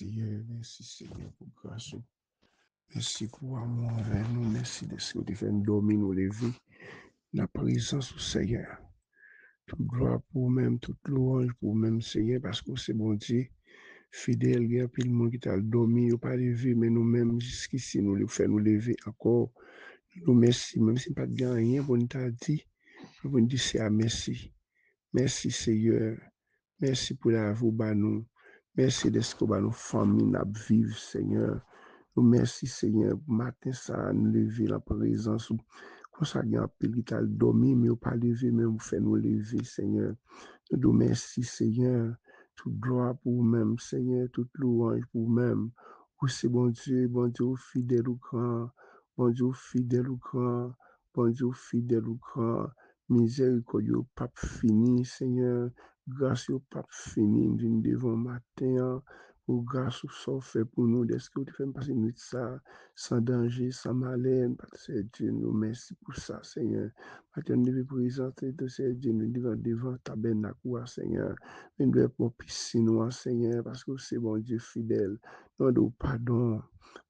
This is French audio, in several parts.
Merci Seigneur pour grâce. Merci pour amour envers nous. Merci de ce que tu fais nous dormir, nous lever. La présence du Seigneur. Toute gloire pour même, toute louange pour même Seigneur, parce que c'est bon Dieu. Fidèle, il y a plus de monde qui t'a dormi, il pas levé, mais nous-mêmes, jusqu'ici, nous le faisons nous lever encore. Nous merci, même si pas de rien pour nous t'a dit, pour nous dire c'est à merci. Merci Seigneur. Merci pour la vous, nous. Merci de ce que nous famille n'a vivre, Seigneur. Nous merci, Seigneur. Matin, ça nous lever la présence. Quand ça y a un peu qui t'a dormi, mais pas levé, mais vous fait nous lever, Seigneur. Nous merci, Seigneur. Toute gloire pour vous-même, Seigneur. Toute louange pour vous-même. Vous, c'est bon Dieu, fidèle au grand. Bon Dieu, fidèle au grand. Bon Dieu, fidèle au grand. Miséricorde, pas fini, Seigneur. Grâce au pape fini, nous devons matin, pour grâce au sort fait pour nous, de ce que tu fais passer nous ça, sans danger, sans malheur, parce que Dieu nous merci pour ça, Seigneur. Matin, nous devons présenter de ce Dieu, nous devant tabernacle, Seigneur. Nous devons pour piscine, Seigneur, parce que c'est bon Dieu fidèle. Nous devons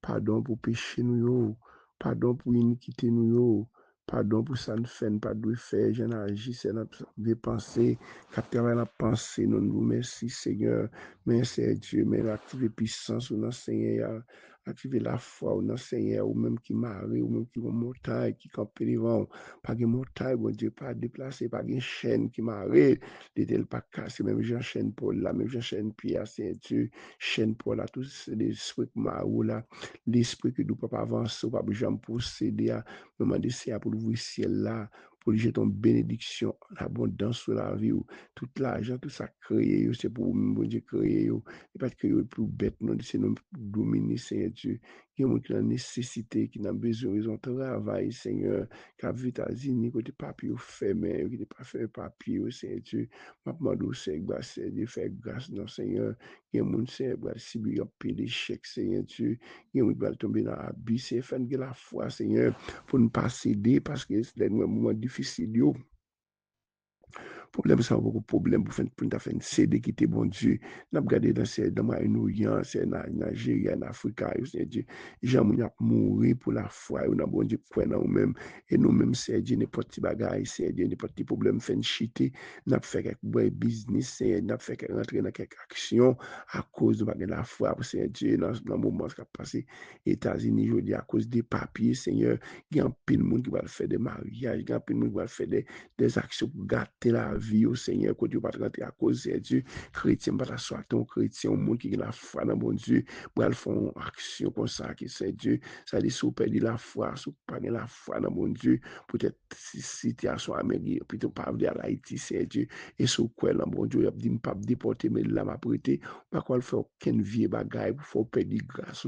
pardon pour péché nous, pardon pour iniquité nous, pardon pour ça nous fait, pas de faire, j'en agis, c'est notre pensée. Capteur la pensée, nous nous merci Seigneur. Merci Dieu, mais activer puissance sur notre Seigneur, activer la foi au notre Seigneur, ou même qui marie, ou même qui vont montagne, qui campe devant, pas de montagne, bon Dieu, pas déplacé, pas de chaîne qui marie, de pas cassé, même j'ai chaîne pour là, même j'ai chaîne Pierre, Saint Dieu, chaîne pour là, tous les esprits qui marou là, l'esprit que nous ne pouvons pas avancer, pas besoin de procéder à, demander c'est pour ouvrir ciel là, pour lui jeter ton bénédiction, l'abondance sur la vie, tout l'argent, tout ça créé, c'est pour bon Dieu créer, et pas créer pour bête, non, c'est nous pour dominer, Seigneur Dieu. Il y a des gens qui ont nécessité, qui ont besoin, ils ont travail, Seigneur, qui ont vu États-Unis, côté papier fait, mais qui n'ont pas fait papier, Seigneur Dieu. Je demande c'est grâce, Dieu, fait grâce, non, Seigneur. Il y a des gens qui ont subir un peu d'échec, Seigneur Dieu. Il y a des gens qui ont tomber dans l'abus, c'est faire la foi, Seigneur, pour ne pas céder, parce que c'est des moments difficiles. Problème ça beaucoup problème pour faire une CD qui était bon Dieu n'a regardé dans ces dans Moyen-Orient c'est en Nigeria en Afrique c'est Dieu gens moun a mourir pour la foi on a bon Dieu croire dans nous-mêmes et nous-mêmes c'est Dieu n'importe petit bagaille c'est Dieu n'importe petit problème fait chiter n'a fait quelque business c'est n'a fait rentrer dans quelque action à cause de la foi c'est Dieu dans moment qui a passé États-Unis aujourd'hui à cause des papiers Seigneur il y a un pile monde qui va faire des mariages il y a un pile monde qui va faire des actions pour gâter la vie au Seigneur, que Dieu va te rentrer à cause de Dieu. Chrétien, pas soit ton chrétien, au monde qui a la foi dans mon Dieu, pour aller faire une action comme ça, qui c'est Dieu. Ça dit, si vous perdez la foi, si vous perdez la foi dans mon Dieu, peut-être si situation améliorée, plutôt pas venir à Haïti, c'est Dieu. Et si vous croyez dans mon Dieu, il a dit, pas déporter, mais là, m'a prêté, pas quoi faire aucun vieux bagaille pour faire perdre grâce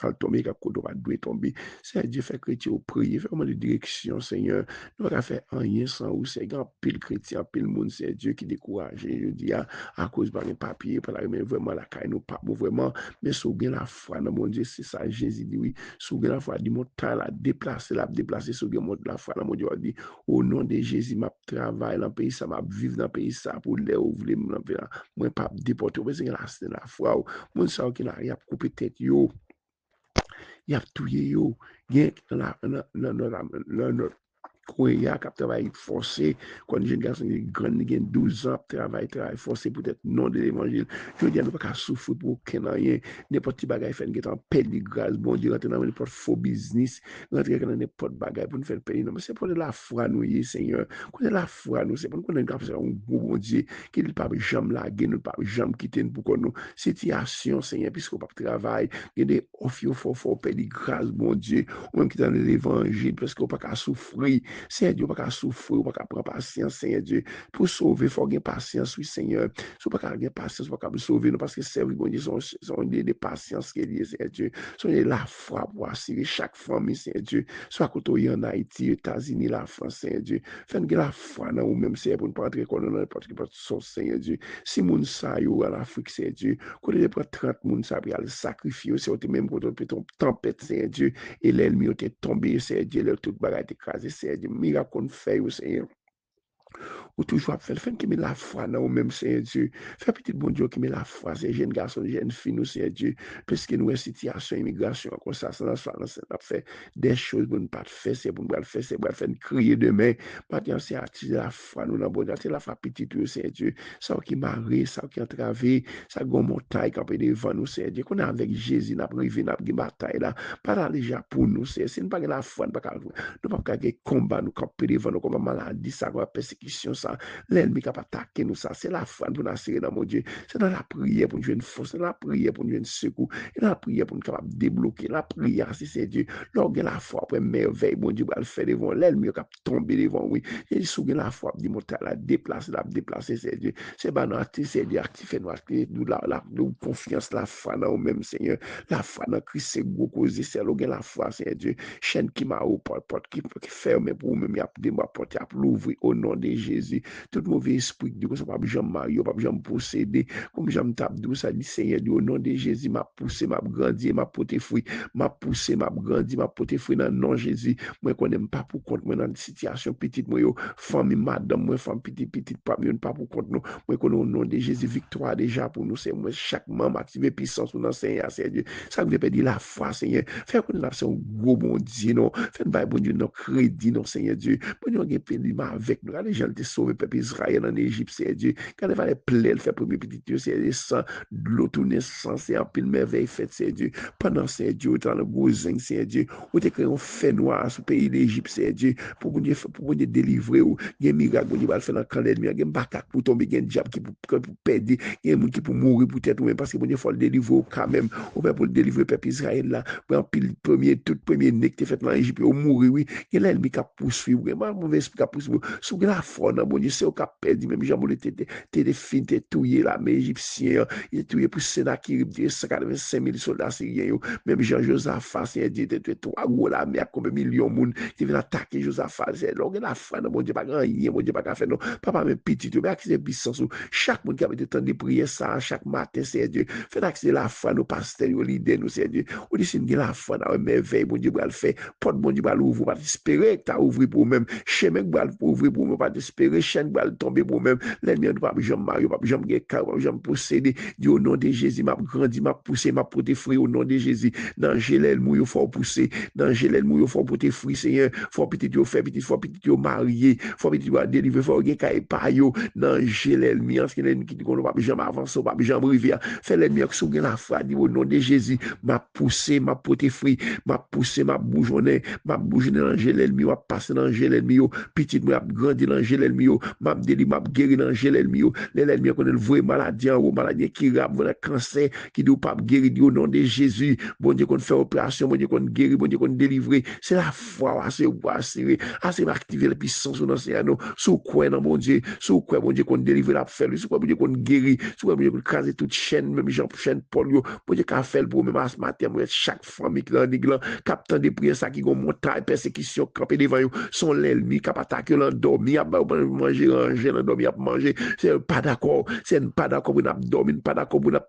quand tomber, quand on va tomber, c'est Dieu fait chrétien au prier, fait comment de direction, Seigneur. Nous va faire rien sans ou c'est grand pile chrétien, pile monde, c'est Dieu qui décourage. Je dis à cause de mes papiers, par la mais vraiment la caille nous pas vraiment, mais sous bien la foi dans mon Dieu, c'est ça Jésus dit oui, sous bien la foi dit mon temps la déplacer sous bien la foi dans mon Dieu dit au nom de Jésus m'a travail dans le pays ça m'a vivre dans le pays ça pour les ouvrir moi pas déporter parce que la foi mon ça qui n'a rien coupé tête yo il y a tout yo gen Korea qui a travaillé forcé, quand les jeunes garçons grand, ils ont 12 ans, travail forcé, peut-être non de l'évangile. Je veux dire, nous ne pouvons pas souffrir pour aucun rien. N'importe quel bagage fait, nous avons perdu grâce, bon Dieu, rentrer dans n'importe faux business, rentrer dans n'importe bagage pour nous faire payer. Non, mais c'est pour de la foi, nous, Seigneur. Quand la foi, nous, c'est pour nous qu'on a un bon Dieu, qui ne peut pas jamais laguer, ne peut pas jamais quitter pour que nous, situation, Seigneur, puisqu'on ne peut pas travailler, il y a des offres, il faut payer grâce, bon Dieu, ou même qui dans l'évangile, parce qu'on ne peut pas souffrir. Seigneur Dieu, pas souffrir, pas prendre patience, Seigneur Dieu. Pour sauver, il faut avoir patience, oui, Seigneur. Si pas avoir patience, pas sauver, nous, parce que c'est oui, bon Dieu, sont des patience qui est liée, Seigneur Dieu. Sont la foi pour assurer chaque famille, Seigneur Dieu. Soit quand on est en Haïti, États-Unis, la France, Seigneur Dieu. Faites la foi dans nous-mêmes, Seigneur, pour ne pas entrer dans n'importe quelle sorte, Seigneur Dieu. Si moun sa yo en Afrique, Seigneur Dieu, quand il prend 30 moun sa pour aller sacrifier, c'est même pour ton tempête, Seigneur Dieu, et l'ennemi était tombé, Seigneur Dieu, tout bagage écrasé, Seigneur Dieu. Miracle qu'on fait, Seigneur. ou toujours faire qui met la foi dans nous-mêmes, Seigneur Dieu. Fais petit bon Dieu qui met la foi, ces jeunes garçons, jeunes filles, nous, Seigneur Dieu, parce que nous, en situation immigration, comme ça fait des choses pour ne pas faire, c'est pour nous faire, c'est pour faire crier demain. Maintenant, c'est attirer la foi, nous, dans bon Dieu, la foi petite, Seigneur Dieu, ça qui marre, ça qui entravé, ça gon montagne, qui est devant nous, Seigneur Dieu, qu'on a avec Jésus, n'a privé, n'a pas bataille là, pas dans déjà pour nous, Seigneur, si nous pas la foi, nous pas combat, nous camper devant nous, comme maladie, ça, comme persécution, ça, l'ennemi qui a attaqué nous, ça, c'est la foi pour nous assurer dans mon Dieu. C'est dans la prière pour nous jouer une force, c'est dans la prière pour nous jouer une secours, et dans la prière pour nous capable de débloquer, la prière, si c'est Dieu. Lorsque la foi après merveille, bon Dieu va le faire devant l'ennemi qui a tombé devant, oui. Et sous la foi, dit mon la déplacer, c'est Dieu. C'est pas notre, c'est Dieu qui fait nous nous confiance, la foi dans nous-mêmes, Seigneur. La foi dans Christ, c'est beaucoup, c'est la foi, c'est Dieu. Chaîne qui m'a au porte, qui ferme pour nous-mêmes, il y a des portes, il y a l'ouvrir au nom de Jésus. Tout mauvais esprit, du coup, ça va pas jamais marier, pas jamais posséder. Comme j'aime tape d'où ça dit, Seigneur, au nom de Jésus, m'a poussé, m'a grandi, m'a porté fruit, m'a poussé, m'a grandi, m'a porté fruit dans le nom de Jésus. Moi, qu'on n'aime pas pour compte, moi, dans une situation petite, moi, famille, madame, moi, femme petite, pas pour compte, nous. Moi, qu'on au nom de Jésus, victoire déjà pour nous, c'est moi, chaque membre activé puissance pour nous, Seigneur, Seigneur. Ça veut dire la foi, Seigneur. Faire qu'on a un gros bon Dieu, non. Faire bon Dieu, non, crédit, non, Seigneur Dieu. Bon Dieu, on avec nous. Quand les gens te sauvé, peuple Israël en Égypte, Seigneur Dieu. Quand il fallait plaire, faire premier petit Dieu, c'est le sang, de l'eau tourner sans, c'est un pile merveille faite, Seigneur Dieu. Pendant, Seigneur Dieu, dans le gros zing, Seigneur Dieu, où tu créé un fait noir sur le pays d'Égypte, Seigneur Dieu, pour bon Dieu délivrer, ou il y a un miracle, bon Dieu va le faire dans le camp d'ennemi, il y a un bacac pour tomber, il y a un diable qui pour perdre, il y a un monde qui pour mourir pour tête, parce que bon Dieu, il faut le délivrer quand même, ou bien pour le délivrer, peuple Israël là, pour un pile premier, tout premier nez qui fait dans l'Égypte, ou mourir, oui, il y a l'ennemi qui a poursuivi, vraiment, mauvais esprit qui a poursuivi, sous la foi, bon Dieu, c'est au cap perdu, même Jean Moulin, t'es fin, t'es touillé là, mais Égyptien, il est touillé pour Sénachérib, 185 000 soldats syriens, même Jean-Josaphat, c'est dit, t'es trois gros là, mais à combien de millions de monde qui viennent attaquer Josaphat, c'est là, la foi, bon Dieu, pas grand rien, bon Dieu, pas qu'à faire, non, papa, même petit, mais accès puissance, chaque monde qui avait temps de prier ça, chaque matin, c'est Dieu, fait accès la foi, nos pasteurs, nos leaders, nous, c'est Dieu, on dit, c'est la foi, dans une merveille, bon Dieu, va le faire, porte, bon Dieu, va l'ouvrir, pas espérer que t'as ouvert pour même, chemin, va l'ouvrir pour même, pas espérer, chaîne, va tomber pour même, l'ennemi, ne pas jamais marier, pas jamais gagner, pas jamais posséder, Dieu, au nom de Jésus, m'a grandi, m'a poussé, m'a porté fruit, au nom de Jésus, dans Gélèle, mouille, faut pousser, dans Gélèle, mouille, faut porter fruit, Seigneur, faut petit, faire petit, faut petit, marier, faut petit, délivrer, faut gagner, caille, payo, dans Gélèle, mi, en ce qui l'ennemi qui dit qu'on ne va jamais avancer, pas jamais rivière, fait l'ennemi qui sougne la foi, dit au nom de Jésus, m'a poussé, m'a porté fruit, m'a poussé, m'a bougeonné dans Gélèle, mi, m'a passé dans Gélèle, mi, petit, m'a grandi dans Gélèle, mi, m'a délivré, m'a guéri dans Gélèle, mi, l'ennemi qui connaît le vrai maladie, maladie qui rappe, le cancer, qui dit pas guéri, au nom de Jésus, bon Dieu qu'on fait opération, bon Dieu qu'on guérit, bon Dieu qu'on délivre, c'est la foi, c'est activer la puissance dans l'océan, sous quoi, non, bon Dieu, sous quoi, bon Dieu qu'on délivre la faire, sous quoi, bon Dieu qu'on guérit, sous quoi, bon Dieu qu'on crase toute chaîne, même Jean chaîne Paul, bon Dieu qu'on fait pour même à ce matin, chaque famille qui est captant des prières, ça qui ont montagne, persécution, campé devant eux, sont l'ennemi, qui a attaqué l'endormi, à manger, l'endormi, à manger, c'est pas d'accord, c'est pas d'accord pour l'abdomen, pas d'accord pour la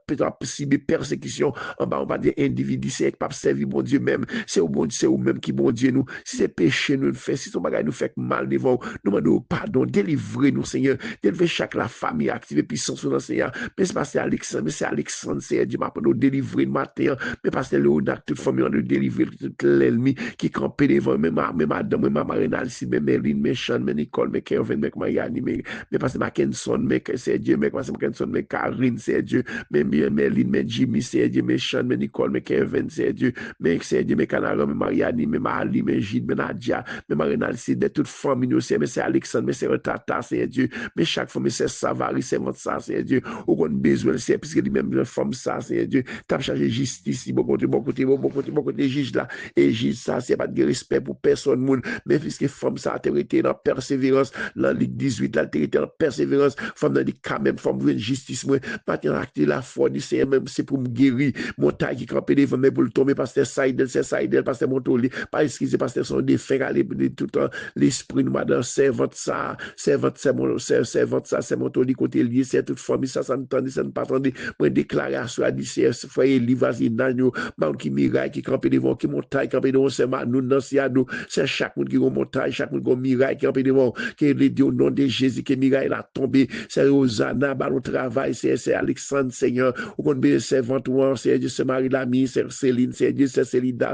persécution, en bas, on va dire individu, c'est pas servir bon Dieu même, c'est au bon Dieu, c'est au même qui bon Dieu nous, si c'est péché nous fait, si son bagage nous fait mal devant, nous demandons pardon, délivrez-nous Seigneur, délivrez chaque la famille, activez puissance sur le Seigneur, mais c'est pas c'est Alexandre, mais c'est Alexandre, c'est Dieu m'a pas nous délivrer le matin, mais parce que Léonac, toute famille, on nous délivrer tout l'ennemi qui campait devant, même madame, même Marina, même Eline, même Sean, même Nicole, même Kevin, même Mariani, mais parce que Mackinson, mais c'est Dieu, mais parce que Mackinson, mais Karine, c'est Dieu, même Eline, mais Jimmy, c'est Dieu, mais Sean, mais Nicole, mais Kevin, c'est Dieu, mais c'est Dieu, mais Canara, mais Mariani, mais Ali, mais Gilles, mais Nadia, mais Marina, c'est de toute famille, mais c'est Alexandre, mais c'est Tata, c'est Dieu, mais chaque famille, c'est Savary, c'est votre ça, c'est Dieu, ou qu'on besoin, c'est puisque lui-même, une femme, ça, c'est Dieu, t'as chargé justice, bon côté, juge là, et juge ça, c'est pas de respect pour personne, monde, mais puisque femme, ça a été dans persévérance, dans Ligue 18, là, été dans persévérance, femme, dans dit quand même, femme, veut une justice, moi, maintenant, acter la foi du Seigneur, même, c'est pour me guérir, mon taille qui campait devant, mais pour le tomber, parce que c'est Saïdel, parce que mon toli, pas excusez, parce que son défait, aller tout le temps, l'esprit, nous, madame, servante, ça, c'est mon toli, côté lié, c'est toute famille, ça n'entendait, ça ne pas attendait, moi, déclaration, a dit, c'est, frère, vas-y, nanyo, man qui miraille, qui campait devant, qui montagne, campé devant, c'est nous, c'est à nous, c'est chaque monde qui a montagne, chaque monde qui a miraille, qui campé devant, qui les au nom de Jésus, que Mirail a tombé, c'est Rosanna, ballon travail, c'est Alexandre, Seigneur, ou qu'on bénisse servante, c'est Dieu, c'est Marie-Lamy, c'est Céline, c'est Dieu, c'est Célida,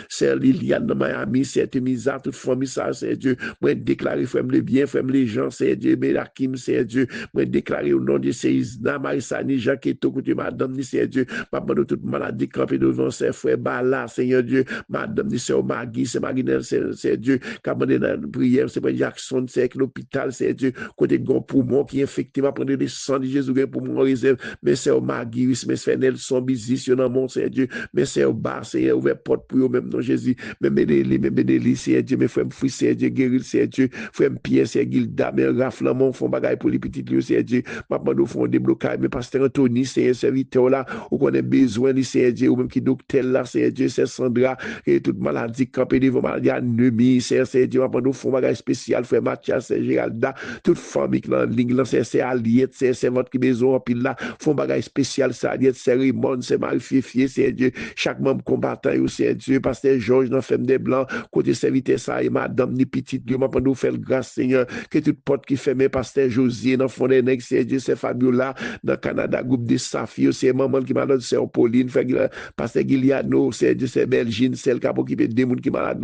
c'est Liliane de Miami, c'est Temisa, toute famille, ça, c'est Dieu, moi déclarer, frère, les biens, frère, les gens, c'est Dieu, Melakim, c'est Dieu, moi déclarer au nom de Isna, Marisani, Jacques, et tout, côté madame, c'est Dieu, maman de toute maladie, campé devant ses frères, Bala, Seigneur Dieu, madame, c'est Magui, c'est Marinelle, c'est Dieu, Camandé dans la prière, c'est pas Jackson, c'est l'hôpital, c'est Dieu, côté gon poumon qui effectivement prendre le sang de Jésus pour mon réserve, mais c'est au Magui, mais c'est Nelson Bizis, dans mon c'est Dieu, mais c'est au bas, c'est ouvert porte pour eux même dans Jésus, mais Bédéli, c'est Dieu, mes frères, fils, c'est Dieu, guérir, c'est Dieu, frère Pierre, c'est Gilda, mais Rafle, mon fond bagaille pour les petits lieux, c'est Dieu, maman nous font déblocage, mais pasteur Anthony, c'est un serviteur là, ou qu'on a besoin, c'est Dieu, ou même qui docteur là, c'est Dieu, c'est Sandra, et toute maladie, campé devant maladie, anémie, c'est Dieu, maman nous font bagaille spécial, frère Mathias, c'est Géralda, toute famille qui dans ligne là, c'est Aliette, c'est votre qui besoin, puis là, font bagaille spécial, c'est Aliette, c'est Raymond, c'est Marie-Fifier, c'est Dieu, chaque membre combattant, c'est Dieu, pasteur Georges, dans Femme des Blancs, côté serviteur ça, et madame, ni petite, Dieu, maman nous fait le grâce, Seigneur, que toute porte qui ferme, pasteur Josier, dans Fond des Nègres, c'est Dieu, c'est Fabiola, dans Canada, groupe de Safio, c'est maman qui m'a donné, c'est Pauline, pasteur Guiliano, c'est Dieu, c'est Belgine, c'est le cap occupé des gens qui malade,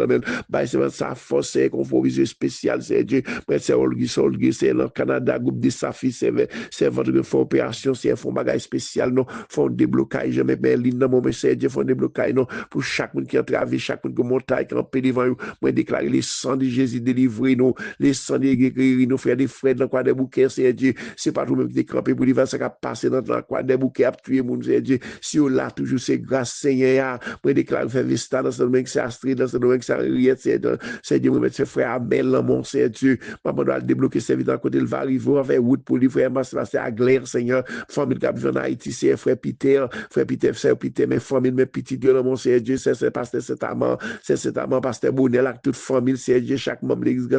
bah, c'est sa force, c'est conformisé spécial, c'est Dieu, c'est Olgi, c'est le Canada, groupe de Safi, c'est votre fond opération, c'est un fond bagage spécial, non, fond déblocage, jamais Berlin, non, mon c'est Dieu, fond déblocage, non, pour chaque monde qui a travaillé, chaque monde qui montagne, qui a payé devant vous, moi déclarer les sangs de Jésus délivrés, nous, les sangs de guérir, nous faire des frères dans quoi des bouquets, c'est Dieu, c'est pas vous-même qui campé pour l'hiver, ça qui a passé dans quoi des bouquets, à tuer mon c'est Dieu, si on l'a toujours, c'est grâce, Seigneur, moi déclarer faire Vista dans ce domaine, c'est Astrid, dans ce domaine, c'est Henriette, c'est Dieu, moi mettre ses frères Abel, mon c'est Dieu, maman doit débloquer ses vies dans côté, il va arriver avec route pour lui, frère Mas, c'est à Glaire, Seigneur, famille qui a besoin d'Haïti, c'est frère Peter, c'est Peter, mes familles, mes petits Dieu, mon c'est Dieu, c'est pasteur c'est amant, pasteur Bonnet, là, toute famille, c'est Dieu, chaque membre de l'église,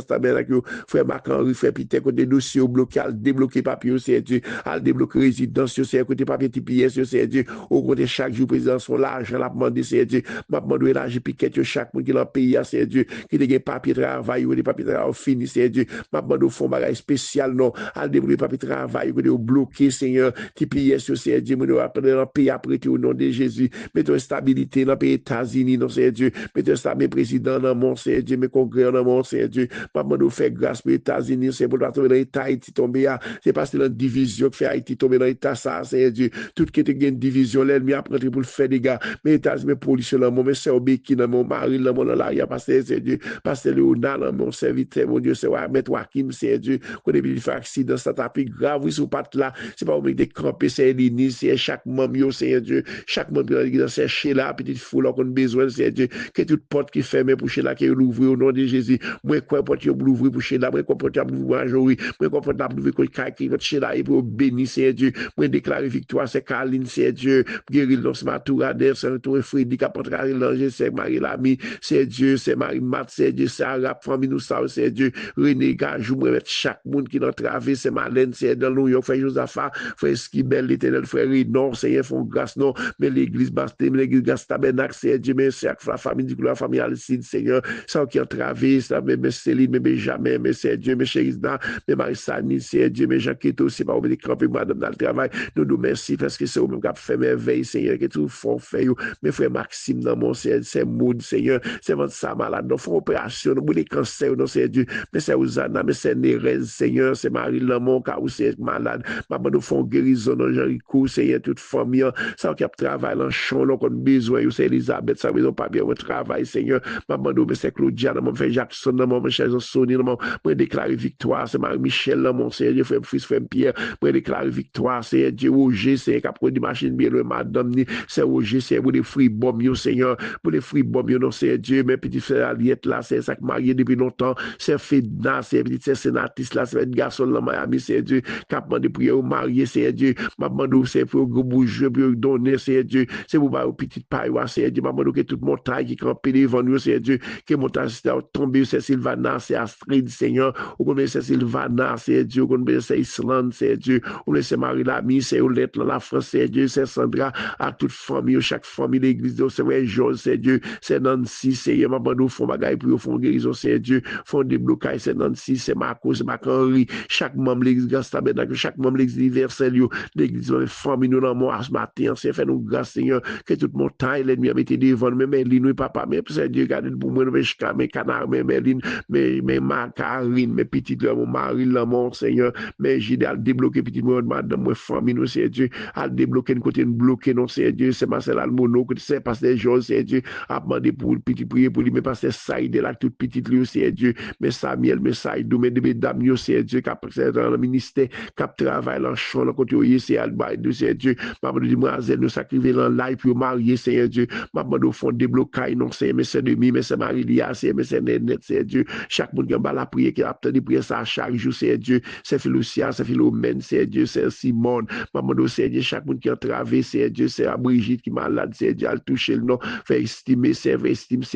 frère Marc-Henri, frère Peter, côté dossier bloqué, à débloquer papier, c'est Dieu, à débloquer résidence, c'est côté papier TPS, c'est Dieu, au côté chaque jour, président, son l'argent, la demandé, c'est Dieu, m'a demandé l'argent, piquet, chaque monde qui l'a payé, c'est Dieu, qui a des papiers travail, ou des papiers travail fini, c'est Dieu, m'a demandé au fond, bagage spécial, non, à débloquer papier travail, ou bloqué, Seigneur, TPS, c'est Dieu, nous appelons un pays après au nom de Jésus, mettons stabilité dans le pays États-Unis, non, c'est Dieu, mettons stabilité, président dans mon, c'est Dieu, mes congrès dans mon, c'est Dieu, m'a demandé de faire grâce pour les États-Unis, c'est pour tomber dans l'État, Haïti tomber, c'est parce que la division qui fait Haïti tomber dans l'État, ça, c'est Dieu, tout qui était une division, l'ennemi a pris pour le faire des gars, mais États-Unis, mes policiers dans mon, mais c'est Obéki dans mon mari, dans mon l'arrière, parce que c'est Dieu, parce que Léonard dans mon serviteur, mon Dieu, c'est Maître Wakim, c'est Dieu, qu'on est venu faire accident, ça t'a pris grave, oui, sous patte là, c'est pas obligé de camper, c'est l'ini, c'est chaque membre, c'est Dieu, chaque membre qui est chez là, petite foule, qu'on a besoin, c'est Dieu, que toute porte qui ferme pour chez là, qui ouvre au nom de Jésus, moi, quoi, porte qui ouvre pour chez là, moi, quoi, porte qui ouvre majori, moi, quoi, porte qui ouvre qui va chez là, et pour bénir, c'est Dieu, moi, déclarer victoire, c'est Caroline, c'est Dieu, guérir l'os Matourader, c'est retour Frédéric, apporter l'ange, c'est Marie-Lamy, c'est Dieu, c'est Marie-Mat, c'est Dieu, c'est Arabe, famille nous ça, c'est Dieu, René Gajou, moi, mettre chaque monde qui dans travé, c'est Malène, c'est dans New York, frère Josaphat, frère Skibel, l'éternel, frère Ridon, c'est font grâce, non, mais l'église Bastem, l'église Gastabenac, c'est Dieu, mais c'est la famille du la famille Alcide, Seigneur, ça qui entravé, ça, mais Céline, mais Benjamin, mais c'est Dieu, mais Chérisda, mais Marie-Sani, c'est Dieu, mais Jacques aussi, pas oublier de camper, madame, dans le travail, nous merci, parce que c'est au-même qui a fait merveille, Seigneur, qui est tout fort fait, mes frères Maxime, dans mon c'est Moud, Seigneur, c'est votre sa malade, nous font opération, nous les cancers, non, c'est Dieu, mais c'est Ousana, mais c'est Nérez, Seigneur, c'est Marie Lamont, car c'est malade, maman, nous font guérison, dans Jéricho, Seigneur, toute famille, ça qui a travaillé dans le champ, qu'on a besoin, c'est Elisabeth, ça veut pas bien votre travail, Seigneur, maman, nous, mais c'est Claudia, mon frère Jackson, mon cher Sonny, moi, déclarer victoire, c'est Marie-Michel, mon Seigneur, frère fils, frère Pierre, moi, déclarer victoire, c'est Dieu, Roger, c'est Capro de machine, bien, le madame, c'est Roger, c'est pour les fruits bombes, Seigneur, pour les fruits bombes, non, c'est Dieu, mes petits frères Aliette, là, c'est ça qui marié depuis longtemps, c'est Fedna, c'est petit sénatrice, là, c'est garçon, là, Miami, c'est Dieu, capement de prier au marié, c'est Dieu, maman, c'est pour gros bourgeois, pour donner, c'est Dieu, c'est pour au petit paillois, c'est Dieu, maman, que toute montagne qui campe devant nous, c'est Dieu, que montagne, c'est tombé, c'est Sylvana, c'est Astrid, Seigneur, ou comme c'est Sylvana, c'est Dieu, ou comme c'est Islande, c'est Dieu, ou c'est Marie-Lamy, c'est Olette, la France, c'est Dieu, c'est Sandra, à toute famille, chaque famille, l'église, c'est vrai, Georges, c'est Dieu, c'est Nancy, c'est maman, nous font bagaille pour font guérison, c'est Dieu, font des blocages, c'est Nancy, Francis, c'est Marco, c'est Marc-Henri, chaque membre de l'église grâce tabernacle, chaque membre de l'église universelle, l'église famille nous dans moi ce matin, c'est fait nous grâce Seigneur, que toute montagne, l'ennemi a mis devant nous, mais nous, papa, mais Dieu, garde pour moi, mes canards, mes Merlin, mes Macarine, mes petites, mon mari, mon Seigneur, mais j'ai à débloquer petit moi, madame, moi, famille, nous, c'est Dieu, à débloquer une côté, bloquer, non, c'est Dieu, c'est Marcel Almono, que c'est pasteur Georges, c'est Dieu, à demander pour le petit prier pour lui, mais pasteur Saïd, la toute petite, lui, c'est Dieu, mais Samuel, mais Saïd, mais mesdames, c'est Dieu, qui a dans le ministère, qui travaille dans le champ, dans le côté, c'est Albaïd, c'est Dieu, maman, demoiselle, nous sacrifier dans live pour marier, Seigneur Dieu, maman, nous font débloquer, non, c'est, mais c'est demi, mais c'est Marie-Lia, c'est, mais c'est net, c'est Dieu, chaque monde qui a la prière, qui a obtenu prier ça chaque jour, c'est Dieu, c'est Philosia, c'est Philomène, c'est Dieu, c'est Simone, maman, nous, c'est Dieu, chaque monde qui a traversé, c'est Dieu, c'est Brigitte qui est malade, c'est Dieu, elle touche le nom, fait estimer, c'est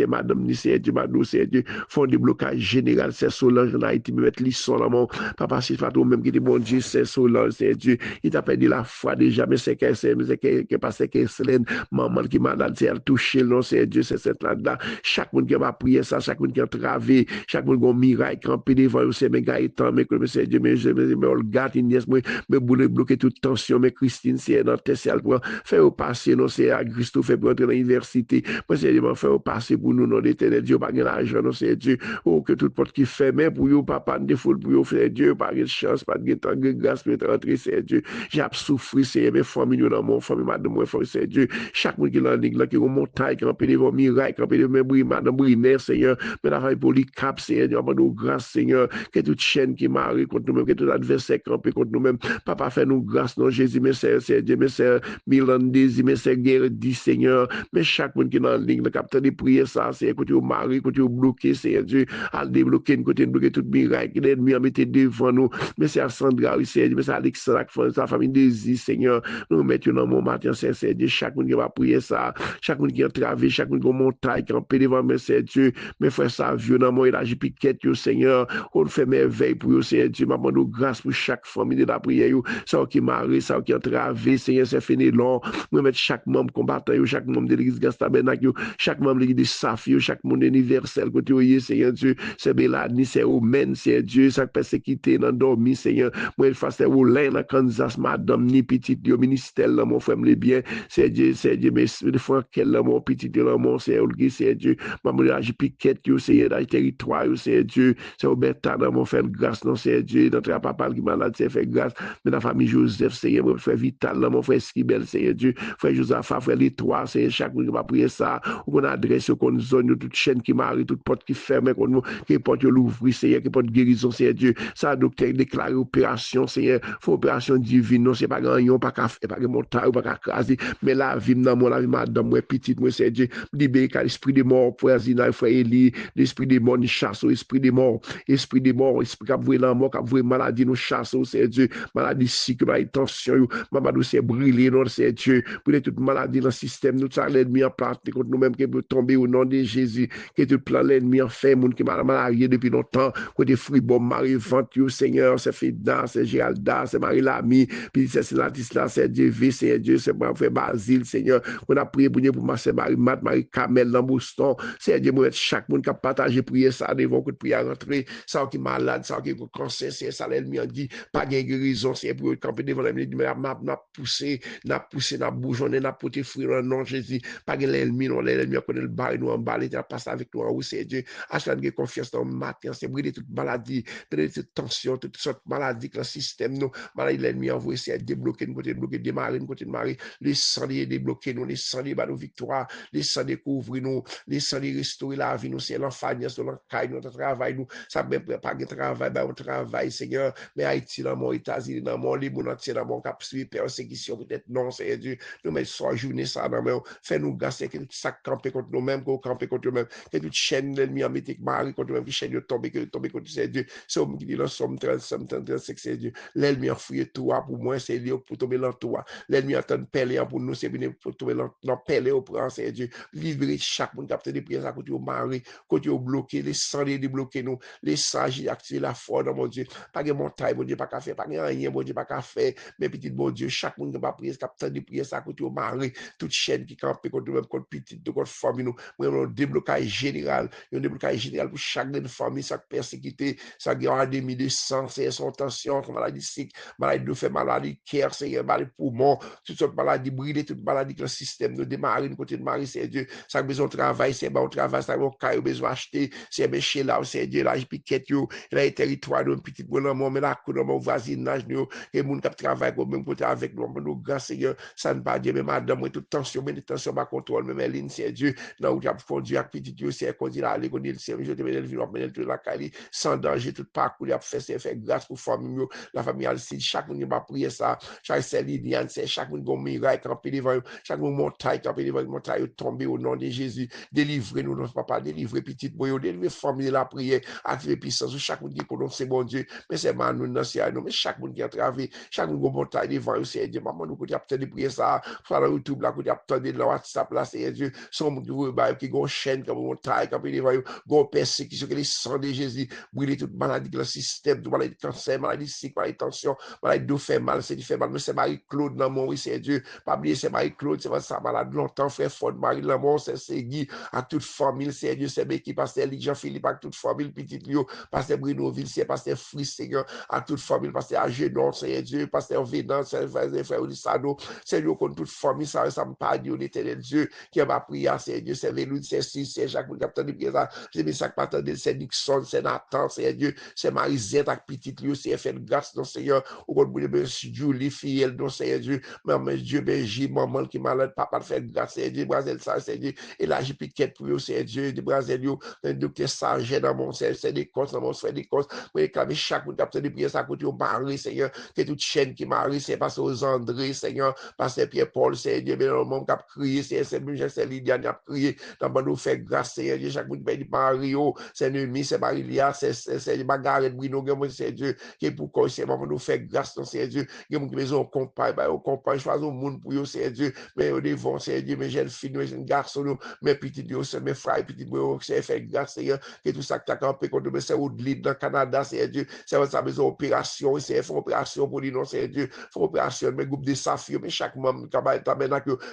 madame, c'est Dieu, madame, c'est Dieu, font déblocage général, c'est Solange, en Haïti, me mettre l'histoire là, mon papa, c'est pas toi même qui est bon Dieu, c'est Solange, c'est Dieu, il t'a perdu la foi déjà, mais c'est que passé que Célène, maman qui est malade, c'est elle touche le nom, c'est Dieu, c'est cette là-dedans, chaque monde qui va prier ça, chaque monde qui a travé, chaque monde qui a un miracle, campé devant, c'est mes gars, étant, mais que c'est Dieu, mais Olga, Inès, mais bloquer toute tension, mais Christine, c'est dans tes ciels, fait au passé, non, c'est à Christophe, pour entrer dans l'université, moi, c'est Dieu, fait au passé pour nous, non, d'éternel Dieu, pas de l'argent, non, c'est Dieu, oh, que toute porte qui ferme, pour vous, papa, ne défaut, pour vous, frère Dieu, pas de chance, pas de temps, de grâce, pour rentrer, c'est Dieu, j'ai souffert, c'est mes familles, dans mon famille, madame, moi, c'est Dieu, chaque monde qui est dans l'église, qui est en montagne, qui a empêché vos miracles, qui a empêché mes madame, Briner, Seigneur, mais la famille pour les cap, Seigneur, nous grâce, Seigneur, que toute chaîne qui marie contre nous-mêmes, que tout adversaire campé contre nous-mêmes, papa, fait nous grâce, non, Jésus, mais c'est Dieu, mais c'est Milandési, mais c'est guerre, dit, Seigneur, mais chaque monde qui est dans l'église, le capteur de prière, ça, c'est côté au mari, côté au bloqué, Seigneur Dieu, à débloquer, côté bloquer tout miracle, l'ennemi a mis devant nous, mais c'est à Sandra, c'est Dieu, mais c'est Alexandre, sa famille désir, Seigneur, nous mettons dans mon matin, c'est Dieu, chaque monde qui va prier ça, chaque monde qui a traversé, chaque monde qui a montagne, qui a empêché devant, mais c'est Dieu, mes frères, ça, vieux dans mon élargi piquette, Seigneur, on fait merveille pour vous, Seigneur Dieu, maman, nous grâce pour chaque famille de la prière, ça qui marie, ça qui a traversé, Seigneur, c'est fini long, nous mettons chaque membre combattant, chaque membre de l'église Gastabernac, chaque membre de l'église Safi, chaque monde universel, côté, Seigneur Dieu, c'est Bélani, c'est Omen, c'est Dieu, ça persécuté, dans dormi, Seigneur, moi, il fasse au lin, dans Kansas, madame, ni petite, au ministère, là, mon frère, me bien, c'est Dieu, mais des fois, quel là, mon petit, là, mon, c'est Dieu, maman, là, j'ai piquette, c'est dans le territoire, c'est Dieu, c'est Roberta, dans mon frère, grâce, non, c'est Dieu, notre papa qui malade, c'est fait grâce, mais la famille Joseph, c'est mon frère Vital, là, mon frère Skibel, c'est Dieu, frère Joseph, frère l'Étoile, c'est chaque monde qui va prier ça, ou qu'on adresse, qu'on zone, toute chaîne qui marie, toute porte qui ferme, qu'on nous, qui porte l'ouvrir, Seigneur, qui porte guérison, c'est Dieu, ça, docteur, déclare opération, Seigneur, faut opération divine, non, c'est pas gagnon, pas qu'à faire, pas que montagne, pas qu'à craser, mais la vie, dans mon, la vie, madame, moi, petite, moi, c'est Dieu, libéré, car l'esprit des morts, frère Zina, frère Eli, l'esprit des morts, nous chasse, esprit des morts, esprit qui a voué la mort, qui a voué maladie, nous chasse, c'est Dieu, maladie cycle, maladie tension, maman, c'est brûlé, non, c'est Dieu, pour toute maladie dans le système, nous, ça, l'ennemi en place, contre nous-mêmes, qui peut tomber au nom de Jésus, que tout plan l'ennemi en fait, monde qui m'a marié depuis longtemps, côté Fribon, Marie Venture, Seigneur, c'est Fida, c'est Géralda, c'est Marie Lamy, puis c'est Latisla, c'est Dieu, c'est Dieu, c'est mon frère Basile, Seigneur, on a prié pour ma sœur Marie Mat, Marie Kamel, dans Boston, c'est Dieu, moi, chaque monde qui a partagé prier ça, devant que prier à rentrer, ça qui est malade, ça qui est cancer, c'est ça, l'ennemi a dit, pas de guérison, c'est pour camper devant l'ennemi, mais n'a poussé, n'a bougeonné, n'a porté fruit dans le nom de Jésus, pas de l'ennemi, non, l'ennemi a connu le bail, nous en bas, il a passé avec nous, où c'est Dieu, à ce que confiance dans le matin, c'est brûler toute maladie, brûler toute tension, toutes sortes de maladies que le système, nous, maladie, l'ennemi a envoyé, c'est débloquer, nous côté bloquer, démarrer, nous côté marrer, les sangliers débloquer, nous, les sangliers, nos victoires, les sangliers couvrir nous, les sangliers restaurer la vie, nous, c'est l'enfant, sur l'encaille, notre travail, nous, ça même pas de travail, on travail, Seigneur, mais Haïti, dans mon États-Unis, dans mon libre, dans mon cap, suivi persécution, peut-être non, c'est Dieu, nous, mais soit journée, ça, dans mon, fais-nous gasser, que tout ça camper contre nous-mêmes, qu'on camper contre nous-mêmes, que toute chaîne, l'ennemi en métique, marie, contre nous-mêmes, que chaîne, tomber, que tomber contre c'est Dieu, c'est homme qui dit dans Somme 35, c'est Dieu, l'ennemi a fouillé toi, pour moi, c'est Dieu, pour tomber dans toi, l'ennemi a tant pelle pour nous, c'est bien, pour tomber dans pelle au prend, c'est Dieu, livrer chaque monde, capter des prières, à côté au mari, côté au bloqué, les sangs débloquer nous, les sages, activer la foi dans mon Dieu, pas de montagne, mon Dieu, pas qu'à faire, pas de rien, mon Dieu, pas qu'à faire, mais petit bon Dieu, chaque monde qui va prier, capter des prières, à côté au mari, toute chaîne qui campe contre nous, contre petit, contre famille, nous, vraiment, déblocage général, un déblocage général pour chaque famille, chaque personne, persécutés, ça garde des milliers de sang, c'est son tension, maladie sick, maladie de fait, maladie cœur, c'est maladie poumon, toutes sortes de maladies brûlées, toutes maladies que le système de démarrer, une côté de Marie, c'est Dieu, ça a besoin de travail, c'est bon travail, ça a besoin d'acheter, c'est chez là, c'est Dieu, là, je piquette, là, les territoires, un petit peu dans mais là, dans mon voisinage, et mon cap travail, comme même côté avec nous, grand Seigneur, ça ne pas dire, mais madame, toute tension, mais tension, ma contrôle, mais ligne, c'est Dieu, là où tu as conduit à petit Dieu, c'est qu'on dit là, les connaît, c'est je te mets le vivant, mais tout la cali, sans danger, tout parcours, il a fait, c'est fait grâce pour famille, la famille Alcide, chaque monde va prier ça, chaque Céline, c'est chaque monde va miracle, camper devant, chaque monde montagne, camper devant, montagne, tomber au nom de Jésus, délivrez-nous, notre papa, délivrez petite boyo, délivrez famille la prière, activez puissance, chaque monde dit qu'on c'est bon Dieu, mais c'est mal nous, mais chaque monde qui a travaillé, chaque monde qui a montagne devant, c'est Dieu, maman, nous, côté peut-être prier ça, sur YouTube, là, côté peut-être dans WhatsApp, là, c'est Dieu, son monde qui a une chaîne, comme montagne, camper devant, gon persécution, que les sang de Jésus, brûler toute maladie, le système, toute maladie de cancer, maladie sick, maladie de tension, maladie de fait mal, c'est du fait mal, mais c'est Marie-Claude dans mon, oui, c'est Dieu, pas oublier, c'est Marie-Claude, c'est ça malade longtemps, frère Ford, Marie Lamont, c'est Guy, à toute famille, c'est Dieu, c'est qui pasteur Jean-Philippe, à toute famille, petit Lio, pasteur Brunoville, c'est pasteur Fris, Seigneur, à toute famille, pasteur Agédon, c'est Dieu, pasteur Védan, c'est frère Olissado, c'est Dieu, contre toute famille, ça me pas Dieu, l'éternel Dieu, qui a prié, c'est Dieu, c'est Véloud, c'est Sis, c'est Jacques, le capitaine de prière, c'est ça que m'attendait, c'est Nixon, c'est Nathan, c'est Dieu, c'est Marisette, avec petite Lio, c'est fait grâce, non, Seigneur, au contre de Julie, fille, non, c'est Dieu, maman, Dieu, Benji, maman qui malade, papa, fait grâce, c'est Dieu, Brasil, ça, c'est Dieu, et là, j'ai piqué pour eux, c'est Dieu, de Brasil, un docteur Sargent dans mon c'est des causes, dans mon frère des causes, pour réclamer chaque monde, capitaine de prière, ça côté au mari, Seigneur, que toute chaîne qui marie, c'est passé aux André, Seigneur, pasteur Pierre-Paul, c'est Dieu, mais le monde qui a crié, c'est Lydia qui a crié, dans le monde fait grâce, Seigneur, Dieu, chaque monde qui dit Mario, c'est Nemi, c'est Marilia, c'est Margaret Bruno, c'est Dieu, qui est pour quoi, c'est maman nous fait grâce, c'est Dieu, qui est mon maison, on compagne, choisis au monde pour eux, c'est Dieu, mais au devant, c'est Dieu, mes jeunes filles, mes jeunes garçons, mes petits Dieu, mes frères, petits Dieu, c'est fait grâce, Seigneur, que tout ça que tu as campé contre nous, c'est au lit dans le Canada, c'est Dieu, c'est sa maison opération, c'est une opération pour lui, non, c'est Dieu, une opération, mes groupes de saphir, mais chaque membre,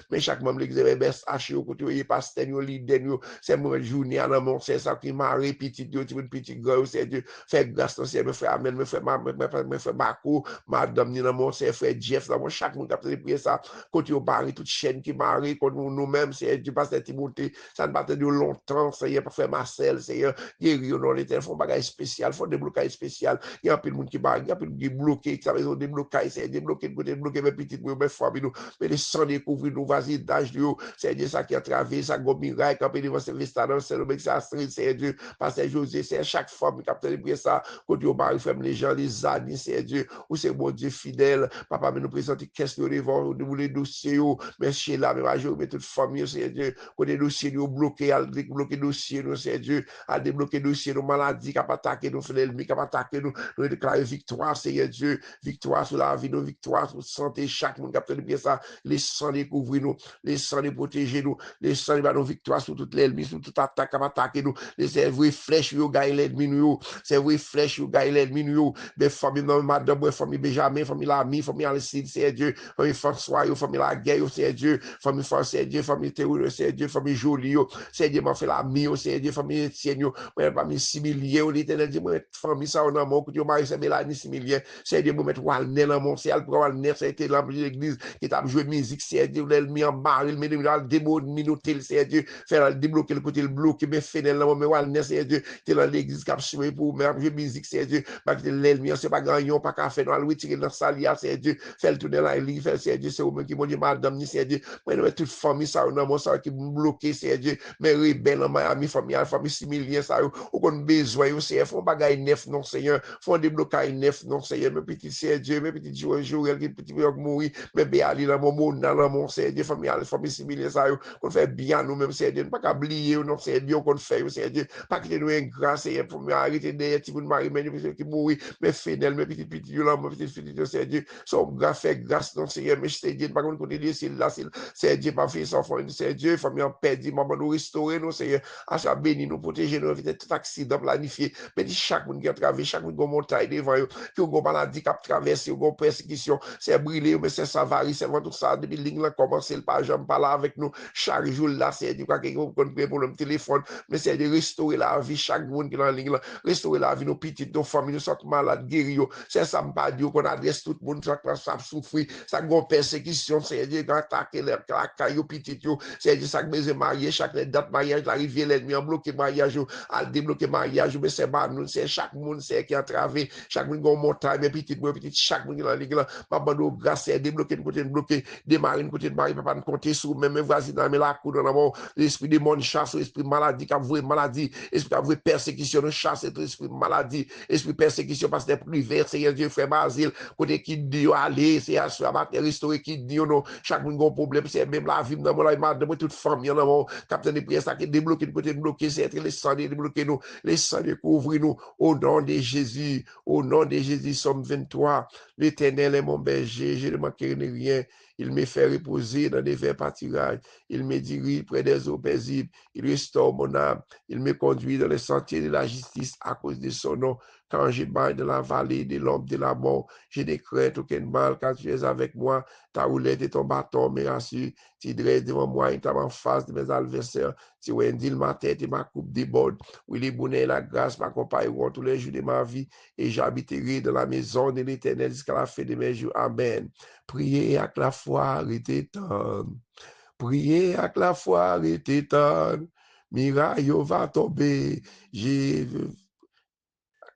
mais chaque membre, l'exercice, H, côté, pasteur, leader, c'est mon journée, c'est ça qui m'a répété, Dieu, tu veux petit gars, c'est Dieu, fait grâce, c'est mes frères, amen, mes frères, Marco, madame, ni dans mon, c'est frère Jeff, dans mon, chaque monde, qui a prié ça, côté au baril, toute chaîne qui m'a contre nous-mêmes, c'est Dieu, pasteur Timothée, ça ne battait de longtemps, c'est pas frère Marcel, c'est guérir dans les téléphones, bagage spécial, faut débloquer spécial. Il y a un peu de monde qui barre, il y a un peu de bloqué, qui a besoin de débloquer, c'est débloquer, débloquer mes petites, mes familles, mais les sans découvrir nos voisins d'âge, c'est Dieu ça qui a traversé, ça go miracle, quand il va se restaurant, c'est le mec, c'est Dieu, pasteur José, c'est chaque femme qui a prié ça, quand au baril, fait les gens, les années, c'est Dieu, ou c'est bon Dieu fidèle, papa, mais nous présenter question devant, nous les dossiers, mais chez là, mais major, mais toute famille, c'est Dieu, quand les dossiers, nous bloqués, bloquer dossier, nous, c'est Dieu, à débloquer dossier, nos maladies, qui a attaqué nos l'ennemi, qui a attaqué nous, nous déclarer victoire, Seigneur Dieu, victoire sur la vie, nos victoire sur la santé, chaque monde qui a prié ça, les sangs découvrir nous, les sangs les protéger nous, les sangs les nos victoire sur toute l'ennemi, sur toute attaque qui a attaqué nous, les vraies flèches, nous gagnent l'ennemi, nous, c'est vraies flèches, nous gagnent l'ennemi, nous, des familles, madame, famille Benjamin, famille Lamy, famille Alcide, c'est Dieu, famille François, famille La Guerre, c'est Dieu, famille François, Dieu, famille Théoule, c'est Dieu, famille Jolie, c'est Dieu, m'a fait la mie, c'est Dieu, famille Etienne, moi, famille Similien, l'éternel dit, moi, famille ça, on a mon coup, mari, c'est Mélanie Similien, c'est Dieu, moi, mettre Walner dans mon ciel, pour Walner, ça a été l'âme de l'église, qui t'a joué musique, c'est Dieu, l'ennemi en baril, mais le démon, minotel, c'est Dieu, faire débloquer le côté, le bloquer, mais fenêtre, là, mais Walner, c'est Dieu, t'es dans l'église, qui a joué pour, mais joué musique, c'est Dieu, bah, l'ennemi, c'est pas gagnon, pas qu'à faire, dans le tirer dans salia, c'est Dieu, fait le tourner là, il fait, c'est Dieu, c'est au même qui m'a dit, madame, c'est Dieu, moi, nous, toute famille, ça, on a mon ça, qui bloqué, c'est Dieu, mais rebelle, en Miami, famille similien, ça, ou qu'on besoin, c'est, font bagaille neuf, non, Seigneur, font débloquer neuf, non, Seigneur, mes petits, c'est Dieu, mes petits Joël, qui petits, mourir, mes béali, dans mon monde, dans mon, c'est Dieu, famille similien, ça, qu'on fait bien nous-mêmes, c'est Dieu, pas qu'à oublier, non, c'est Dieu, qu'on fait, c'est Dieu, pas que nous grâce, c'est pour m'arrêter derrière, si vous ne m'arrivez, mais qui mourir, mes fidèles, mes petits, mes petits, c'est Dieu, son grâce, fait grâce, non, Seigneur, mais c'est Dieu, pas qu'on côté de c'est là, c'est Dieu, pas fait sans fond, c'est Dieu, famille en paix, dit, maman, nous restaurer, nous, Seigneur, à chaque béni, nous protéger, nous éviter tout accident planifié, mais dit chaque monde qui a traversé, chaque monde qui a montagne devant eux, qui a une maladie qui a traversé, une persécution, c'est brûlé, mais c'est savary, c'est vraiment tout ça, depuis ligne là, commencer le pas, j'aime pas là avec nous, chaque jour là, c'est Dieu, quoi qu'on prenne pour le téléphone, mais c'est de restaurer la vie, chaque monde qui est dans restaurer la vie, nos petites, nos familles, nous sommes malades, guéris. C'est ça, pas dire qu'on adresse tout le monde, ça souffrir, ça gon persécution, c'est dire qu'on attaque les cailloux petites, c'est dire ça que marié, chaque date mariage, l'arrivée, l'ennemi en bloqué mariage, à débloquer mariage, mais c'est pas nous, c'est chaque monde, c'est qui a travé, chaque monde gon montagne, mais petite, chaque monde dans l'église, papa nous grâce, c'est débloquer, côté bloqué, démarrer, côté de mari, papa nous compter sur même voisin, mais la cour dans la mort, l'esprit des monde chasse, l'esprit maladie, qui a voué maladie, esprit qui a voué persécution, nous chasse, l'esprit maladie, esprit persécution, parce que privé, Seigneur Dieu, frère Basile, côté qui dit, allez, c'est à soi, restaurer qui dit, non, chaque monde a un problème, c'est même la vie, dans la madame, de toute famille, dans mon capitaine de prière, ça qui est débloqué, le côté bloqué, c'est être les sangs débloqués, nous, les sangs découvrir nous, au nom de Jésus, Somme 23, l'Éternel est mon berger, je ne manquerai rien. Il me fait reposer dans des verts pâturages. Il me dirige près des eaux paisibles. Il restaure mon âme. Il me conduit dans les sentiers de la justice à cause de son nom. Quand je baille dans la vallée de l'ombre de la mort, je ne crains aucun mal quand tu es avec moi. Ta roulette et ton bâton me rassurent. Tu dresses devant moi et tu en face de mes adversaires. Tu rendis ma tête et ma coupe déborde. Oui, les bonheurs et la grâce m'accompagneront tous les jours de ma vie et j'habiterai dans la maison de l'Éternel jusqu'à la fin de mes jours. Amen. Priez avec la foi, arrêtez tant. Priez avec la foi, arrêtez tant. Miraille va tomber. J'ai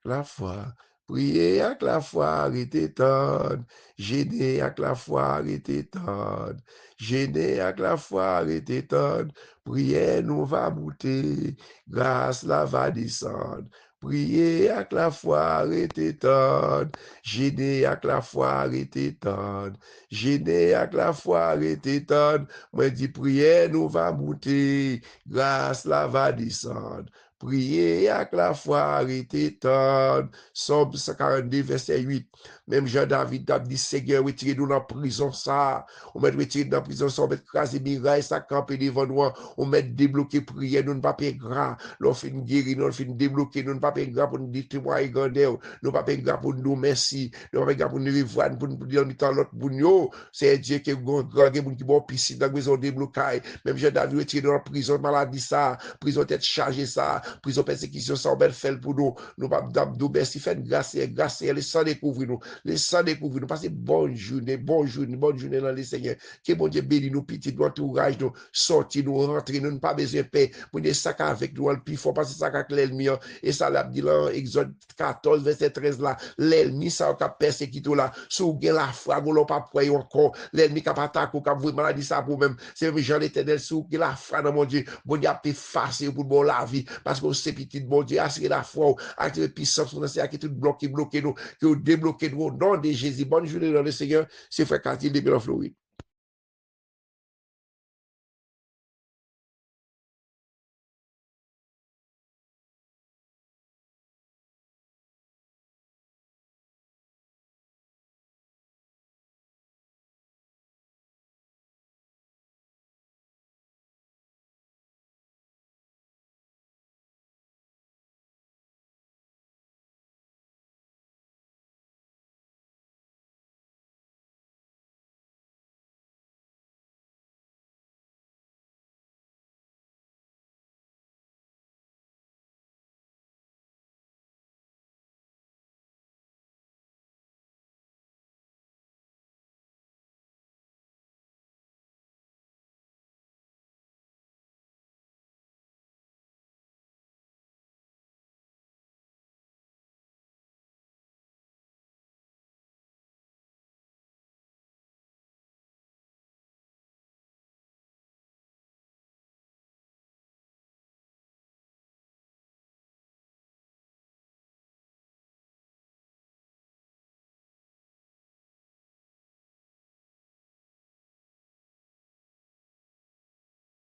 la foi. Priez avec la foi, arrêtez tant. Gênez avec la foi, arrêtez tant. Gênez avec la foi, arrêtez tant. Priez, nous va monter. Grâce, la va descendre. Priez avec la foi, arrêtez tant. Gênez avec la foi, arrêtez tant. Gênez avec la foi, arrêtez tant. Moi, dis, priez, nous va monter. Grâce, la va descendre. Priez avec la foi, arrêtez tant. Somme 142, verset 8. Même Jean-David a dit, Seigneur, retirez-nous dans la prison, ça. On met retiré dans la prison, ça. On met craser miraille, ça camper devant nous. On met débloquer prière, nous ne pas payer gras. L'on fait guérir, nous fait débloquer, nous ne pas payer gras pour nous dire témoin grandeur. Nous ne pas payer gras pour nous merci. Nous ne pas payer gras pour nous revoir, pour nous dire l'autre pour nous. C'est Dieu qui est grand, qui est bon piscine dans la maison débloquée. Même Jean-David retiré dans la prison, maladie, ça. Prison tête chargée, ça. Prison persécution, ça, on va faire pour nous. Nous pas nous merci, faites grâce, les sangs découvrir nous. Les sangs découvrir nous. Passez bonne journée dans les Seigneur. Que bon Dieu bénisse nous, petit, nous entourage nous, sortir nous, rentrer nous, pas besoin de paix. Pour des sacs avec nous, le plus fort, parce que ça avec l'ennemi. Et ça l'a dit là, Exode 14, verset 13 là. L'ennemi, ça, on a persécuté là. Sous la foi, on l'a pas pris encore. L'ennemi qui a pas attaqué, qui a vraiment maladie, ça pour même. C'est même Jean l'Éternel, sous la foi dans mon Dieu. Bon Dieu a effacé pour bon la vie. Parce que c'est petit, bon Dieu, assurer la foi, activer puissance, on a qui tout bloqué nous, que vous débloquez nous au nom de Jésus. Bonne journée dans le Seigneur. C'est frère Cathy de Floride.